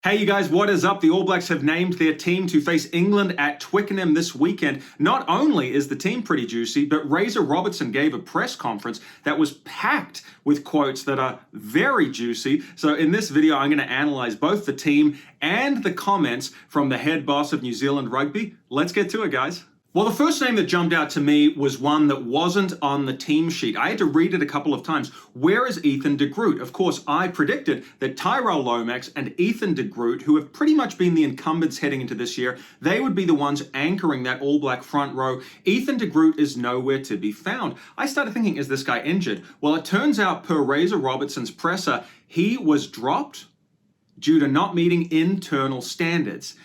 Hey you guys, what is up? The All Blacks have named their team to face England at Twickenham this weekend. Not only is the team pretty juicy, but Razor Robertson gave a press conference that was packed with quotes that are very juicy. So in this video, I'm going to analyze both the team and the comments from the head boss of New Zealand Rugby. Let's get to it, guys. Well, the first name that jumped out to me was one that wasn't on the team sheet. I had to read it a couple of times. Where is Ethan de Groot? Of course, I predicted that Tyrell Lomax and Ethan de Groot, who have pretty much been the incumbents heading into this year, they would be the ones anchoring that All Black front row. Ethan de Groot is nowhere to be found. I started thinking, is this guy injured? Well, it turns out, per Razor Robertson's presser, he was dropped due to not meeting internal standards.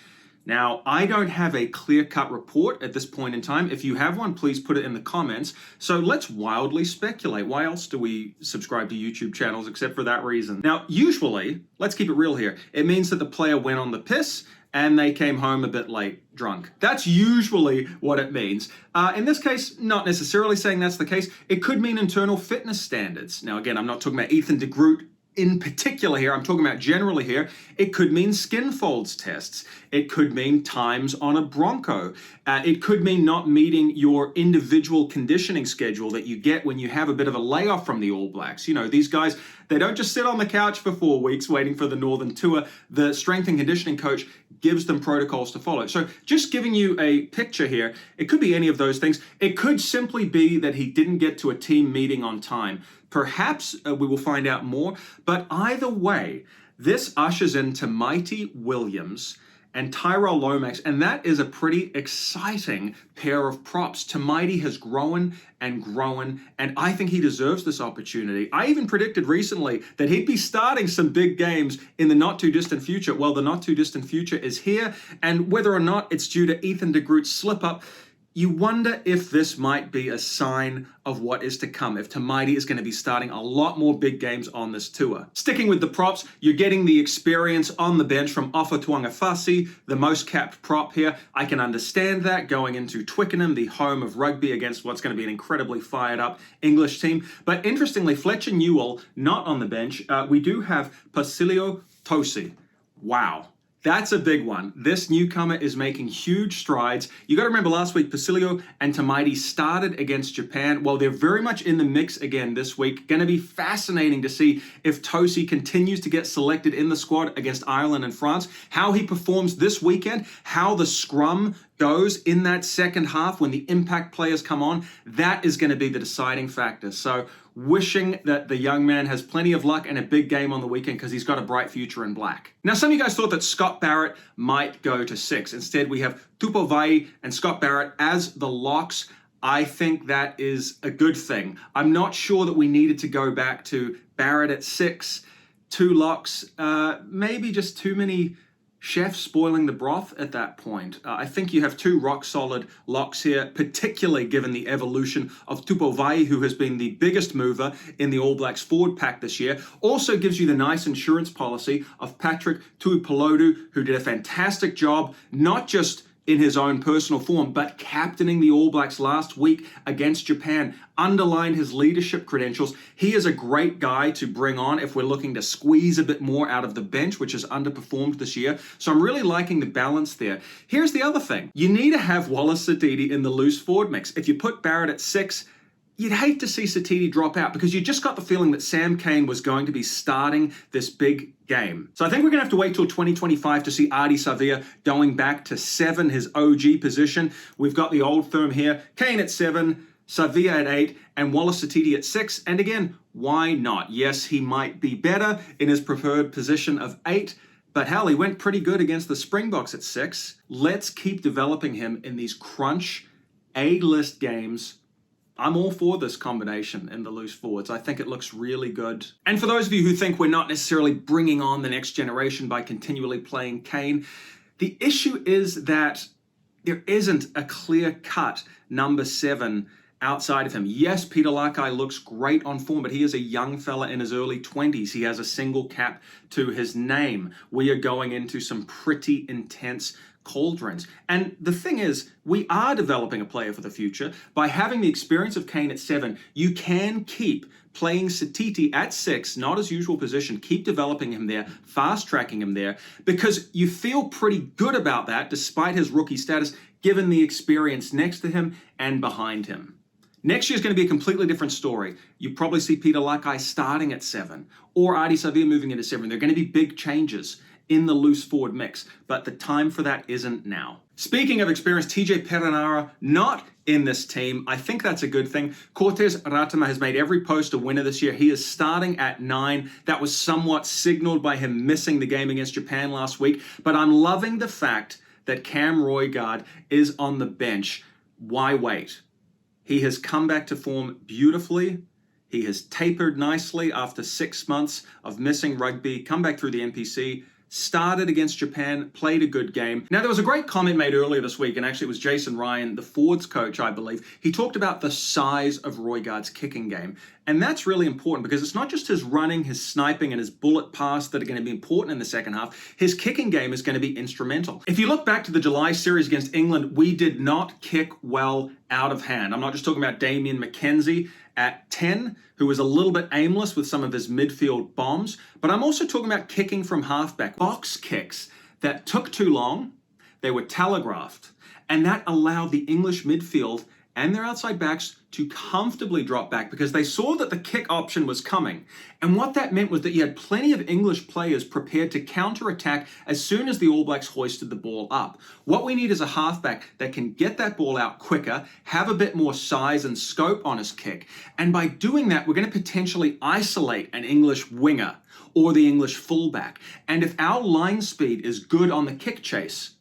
Now, I don't have a clear-cut report at this point in time. If you have one, please put it in the comments. So let's wildly speculate. Why else do we subscribe to YouTube channels except for that reason? Now, usually, let's keep it real here, it means that the player went on the piss and they came home a bit late, drunk. That's usually what it means. In this case, not necessarily saying that's the case. It could mean internal fitness standards. Now, again, I'm not talking about Ethan de Groot in particular here, I'm talking about generally here. It could mean skin folds tests. It could mean times on a Bronco. It could mean not meeting your individual conditioning schedule that you get when you have a bit of a layoff from the All Blacks. You know, these guys, they don't just sit on the couch for 4 weeks waiting for the Northern Tour. The strength and conditioning coach gives them protocols to follow. So just giving you a picture here, it could be any of those things. It could simply be that he didn't get to a team meeting on time. Perhaps we will find out more, but either way, this ushers in Mighty Williams and Tyrell Lomax, and that is a pretty exciting pair of props. Mighty has grown, and I think he deserves this opportunity. I even predicted recently that he'd be starting some big games in the not-too-distant future. Well, the not-too-distant future is here, and whether or not it's due to Ethan de Groot's slip-up, you wonder if this might be a sign of what is to come, if Mighty is going to be starting a lot more big games on this tour. Sticking with the props, you're getting the experience on the bench from Ofa Tuangafasi, the most capped prop here. I can understand that going into Twickenham, the home of rugby, against what's going to be an incredibly fired up English team. But interestingly, Fletcher Newell, not on the bench. We do have Pasilio Tosi. Wow. That's a big one. This newcomer is making huge strides. You got to remember last week, Pasilio and Mighty started against Japan. Well, they're very much in the mix again this week. Going to be fascinating to see if Tosi continues to get selected in the squad against Ireland and France, how he performs this weekend, how the scrum goes in that second half when the impact players come on. That is going to be the deciding factor. So wishing that the young man has plenty of luck and a big game on the weekend because he's got a bright future in black. Now, some of you guys thought that Scott Barrett might go to 6. Instead, we have Tupou Vaa'i and Scott Barrett as the locks. I think that is a good thing. I'm not sure that we needed to go back to Barrett at 6, 2 locks, maybe just too many chefs spoiling the broth at that point. I think you have 2 rock-solid locks here, particularly given the evolution of Tupou Vaa'i, who has been the biggest mover in the All Blacks forward pack this year. Also gives you the nice insurance policy of Patrick Tuipulotu, who did a fantastic job, not just in his own personal form, but captaining the All Blacks last week against Japan, underlined his leadership credentials. He is a great guy to bring on if we're looking to squeeze a bit more out of the bench, which has underperformed this year. So I'm really liking the balance there. Here's the other thing. You need to have Wallace Sititi in the loose forward mix. If you put Barrett at 6, you'd hate to see Sititi drop out because you just got the feeling that Sam Cane was going to be starting this big game. So I think we're going to have to wait till 2025 to see Ardie Savea going back to 7, his OG position. We've got the old firm here, Cane at 7, Savea at 8, and Wallace Sititi at 6. And again, why not? Yes, he might be better in his preferred position of 8, but hell, he went pretty good against the Springboks at 6. Let's keep developing him in these crunch A-list games. I'm all for this combination in the loose forwards. I think it looks really good. And for those of you who think we're not necessarily bringing on the next generation by continually playing Cane, the issue is that there isn't a clear-cut number 7 outside of him. Yes, Peter Lakai looks great on form, but he is a young fella in his early 20s. He has a single cap to his name. We are going into some pretty intense cauldrons. And the thing is, we are developing a player for the future. By having the experience of Kane at 7, you can keep playing Sititi at 6, not his usual position, keep developing him there, fast-tracking him there, because you feel pretty good about that despite his rookie status, given the experience next to him and behind him. Next year is going to be a completely different story. You probably see Peter Lakai starting at 7 or Adi Savir moving into 7. There are going to be big changes in the loose forward mix, but the time for that isn't now. Speaking of experience, TJ Perenara not in this team. I think that's a good thing. Cortez Ratama has made every post a winner this year. He is starting at 9. That was somewhat signaled by him missing the game against Japan last week, but I'm loving the fact that Cam Roigard is on the bench. Why wait? He has come back to form beautifully. He has tapered nicely after 6 months of missing rugby, come back through the NPC, started against Japan, played a good game. Now, there was a great comment made earlier this week, and actually it was Jason Ryan, the forwards coach, I believe. He talked about the size of Roigard's kicking game. And that's really important because it's not just his running, his sniping, and his bullet pass that are going to be important in the second half. His kicking game is going to be instrumental. If you look back to the July series against England, we did not kick well out of hand. I'm not just talking about Damien McKenzie at 10, who was a little bit aimless with some of his midfield bombs, but I'm also talking about kicking from halfback, box kicks that took too long, they were telegraphed, and that allowed the English midfield and their outside backs to comfortably drop back because they saw that the kick option was coming. And what that meant was that you had plenty of English players prepared to counter-attack as soon as the All Blacks hoisted the ball up. What we need is a halfback that can get that ball out quicker, have a bit more size and scope on his kick. And by doing that, we're going to potentially isolate an English winger or the English fullback. And if our line speed is good on the kick chase,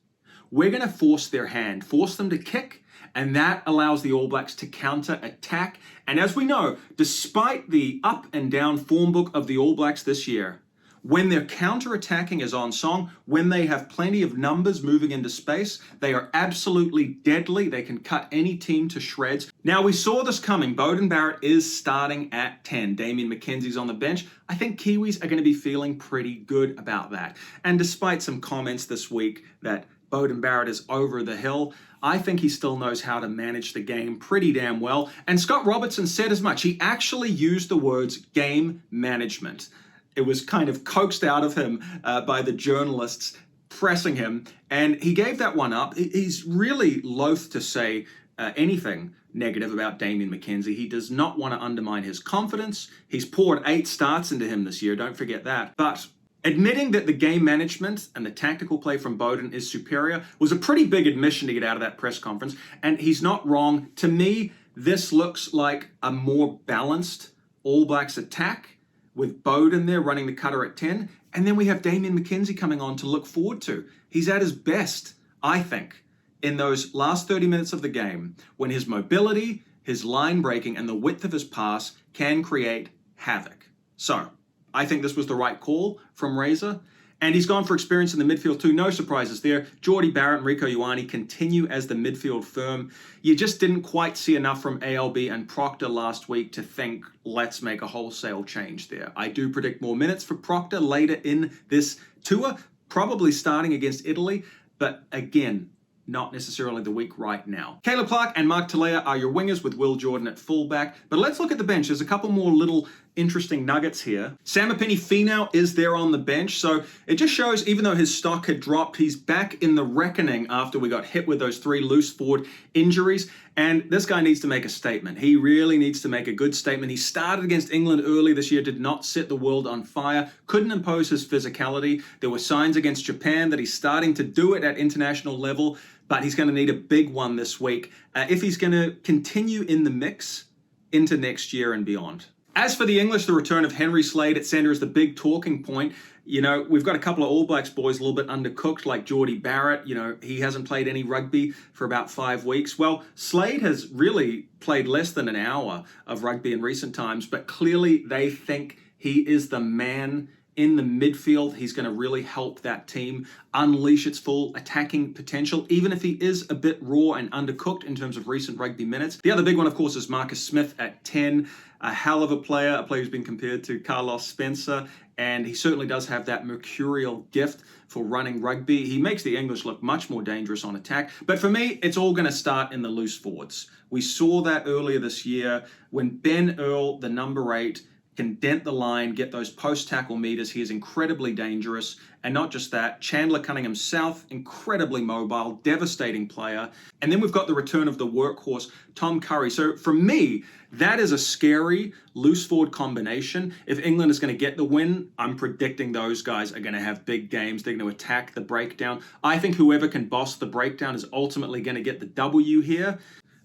we're going to force their hand, force them to kick, and that allows the All Blacks to counter-attack. And as we know, despite the up and down form book of the All Blacks this year, when their counter-attacking is on song, when they have plenty of numbers moving into space, they are absolutely deadly. They can cut any team to shreds. Now, we saw this coming. Beauden Barrett is starting at 10. Damien McKenzie's on the bench. I think Kiwis are going to be feeling pretty good about that. And despite some comments this week that Beauden Barrett is over the hill, I think he still knows how to manage the game pretty damn well. And Scott Robertson said as much. He actually used the words game management. It was kind of coaxed out of him by the journalists pressing him, and he gave that one up. He's really loath to say anything negative about Damien McKenzie. He does not want to undermine his confidence. He's poured 8 starts into him this year, don't forget that. But admitting that the game management and the tactical play from Beauden is superior was a pretty big admission to get out of that press conference, and he's not wrong. To me, this looks like a more balanced All Blacks attack with Beauden there running the cutter at 10, and then we have Damien McKenzie coming on to look forward to. He's at his best, I think, in those last 30 minutes of the game when his mobility, his line breaking, and the width of his pass can create havoc. So, I think this was the right call from Razor. And he's gone for experience in the midfield too. No surprises there. Geordie Barrett and Rieko Ioane continue as the midfield firm. You just didn't quite see enough from ALB and Proctor last week to think, let's make a wholesale change there. I do predict more minutes for Proctor later in this tour, probably starting against Italy. But again, not necessarily the week right now. Caleb Clark and Mark Talea are your wingers with Will Jordan at fullback. But let's look at the bench. There's a couple more little interesting nuggets here. Samipeni Finau is there on the bench. So it just shows, even though his stock had dropped, he's back in the reckoning after we got hit with those 3 loose forward injuries. And this guy needs to make a statement. He really needs to make a good statement. He started against England early this year, did not set the world on fire, couldn't impose his physicality. There were signs against Japan that he's starting to do it at international level, but he's going to need a big one this week if he's going to continue in the mix into next year and beyond. As for the English, the return of Henry Slade at centre is the big talking point. You know, we've got a couple of All Blacks boys a little bit undercooked, like Geordie Barrett. You know, he hasn't played any rugby for about 5 weeks. Well, Slade has really played less than an hour of rugby in recent times, but clearly they think he is the man in the midfield. He's going to really help that team unleash its full attacking potential, even if he is a bit raw and undercooked in terms of recent rugby minutes. The other big one, of course, is Marcus Smith at 10. A hell of a player who's been compared to Carlos Spencer. and he certainly does have that mercurial gift for running rugby. He makes the English look much more dangerous on attack. But for me, it's all going to start in the loose forwards. We saw that earlier this year when Ben Earl, the number 8, can dent the line, get those post-tackle meters. He is incredibly dangerous. And not just that, Chandler Cunningham-South, incredibly mobile, devastating player. And then we've got the return of the workhorse, Tom Curry. So for me, that is a scary loose forward combination. If England is going to get the win, I'm predicting those guys are going to have big games. They're going to attack the breakdown. I think whoever can boss the breakdown is ultimately going to get the W here.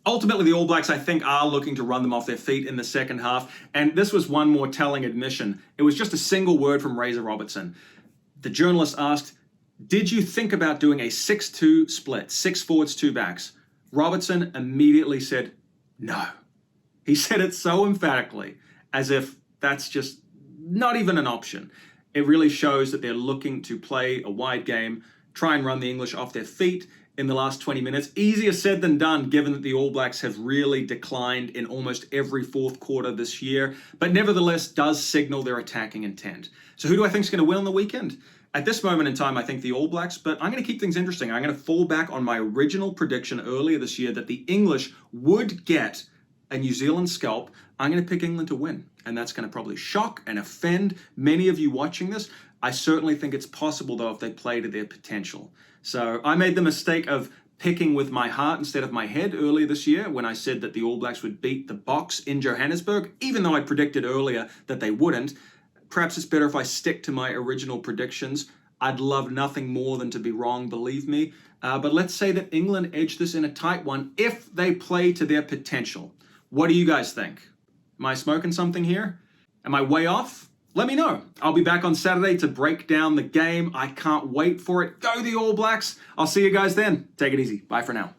Ultimately, the All Blacks, I think, are looking to run them off their feet in the second half. And this was one more telling admission. It was just a single word from Razor Robertson. The journalist asked, did you think about doing a 6-2 split, 6 forwards, 2 backs? Robertson immediately said, no. He said it so emphatically, as if that's just not even an option. It really shows that they're looking to play a wide game, try and run the English off their feet in the last 20 minutes. Easier said than done, given that the All Blacks have really declined in almost every fourth quarter this year, but nevertheless does signal their attacking intent. So who do I think is going to win on the weekend? At this moment in time, I think the All Blacks, but I'm going to keep things interesting. I'm going to fall back on my original prediction earlier this year that the English would get a New Zealand scalp. I'm going to pick England to win, and that's going to probably shock and offend many of you watching this. I certainly think it's possible, though, if they play to their potential. So I made the mistake of picking with my heart instead of my head earlier this year when I said that the All Blacks would beat the Box in Johannesburg, even though I predicted earlier that they wouldn't. Perhaps it's better if I stick to my original predictions. I'd love nothing more than to be wrong, believe me. But let's say that England edge this in a tight one if they play to their potential. What do you guys think? Am I smoking something here? Am I way off? Let me know. I'll be back on Saturday to break down the game. I can't wait for it. Go the All Blacks. I'll see you guys then. Take it easy. Bye for now.